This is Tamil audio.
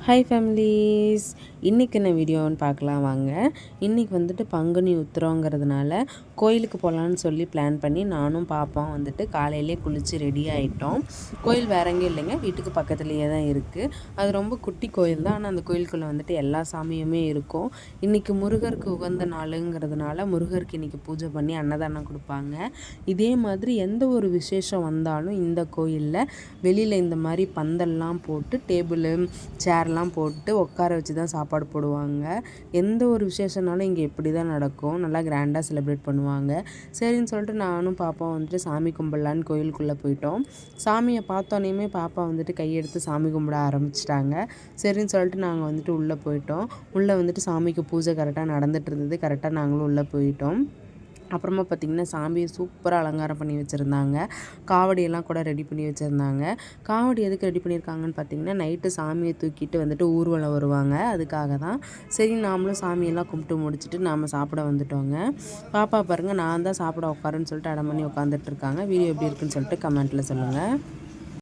ஹாய் ஃபேமிலிஸ், இன்றைக்கி என்ன வீடியோன்னு பார்க்கலாம் வாங்க. இன்றைக்கி வந்துட்டு பங்குனி உத்திரங்கிறதுனால கோயிலுக்கு போகலான்னு சொல்லி பிளான் பண்ணி நானும் பாப்பாவும் வந்துட்டு காலையிலே குளித்து ரெடி ஆகிட்டோம். கோயில் வேற எங்கேயும் இல்லைங்க, வீட்டுக்கு பக்கத்துலேயே தான் இருக்குது. அது ரொம்ப குட்டி கோயில் தான், ஆனால் அந்த கோயிலுக்குள்ளே வந்துட்டு எல்லா சாமியுமே இருக்கும். இன்றைக்கி முருகருக்கு உகந்த நாளுங்கிறதுனால முருகருக்கு இன்றைக்கி பூஜை பண்ணி அன்னதானம் கொடுப்பாங்க. இதே மாதிரி எந்த ஒரு விசேஷம் வந்தாலும் இந்த கோயிலில் வெளியில் இந்த மாதிரி பந்தல்லாம் போட்டு டேபிளு சேர்லாம் போட்டு உட்கார வச்சு தான் சாப்பாடு போடுவாங்க. எந்த ஒரு விசேஷனாலும் இங்கே இப்படி தான் நடக்கும். நல்லா கிராண்டாக செலிப்ரேட் பண்ணுவாங்க. சரின்னு சொல்லிட்டு நானும் பாப்பா வந்துட்டு சாமி கும்பிட்லான்னு கோயிலுக்குள்ளே போயிட்டோம். சாமியை பார்த்தோன்னே பாப்பா வந்துட்டு கையெடுத்து சாமி கும்பிட ஆரம்பிச்சிட்டாங்க. சரின்னு சொல்லிட்டு நாங்கள் வந்துட்டு உள்ளே போயிட்டோம். உள்ளே வந்துட்டு சாமிக்கு பூஜை கரெக்டாக நடந்துகிட்டு இருந்தது. கரெக்டாக நாங்களும் உள்ளே போயிட்டோம். அப்புறமா பார்த்திங்கன்னா சாமியை சூப்பராக அலங்காரம் பண்ணி வச்சுருந்தாங்க. காவடியெல்லாம் கூட ரெடி பண்ணி வச்சுருந்தாங்க. காவடி எதுக்கு ரெடி பண்ணியிருக்காங்கன்னு பார்த்திங்கன்னா, நைட்டு சாமியை தூக்கிட்டு வந்துட்டு ஊர்வலம் வருவாங்க, அதுக்காக தான். சரி நாமளும் சாமியெல்லாம் கும்பிட்டு முடிச்சுட்டு நாம் சாப்பிட வந்துட்டோங்க. பாப்பா பாருங்கள், நான் தான் சாப்பிட உட்காருன்னு சொல்லிட்டு அடம் பண்ணி உட்காந்துட்ருக்காங்க. வீடியோ எப்படி இருக்குன்னு சொல்லிட்டு கமெண்ட்டில் சொல்லுங்கள்.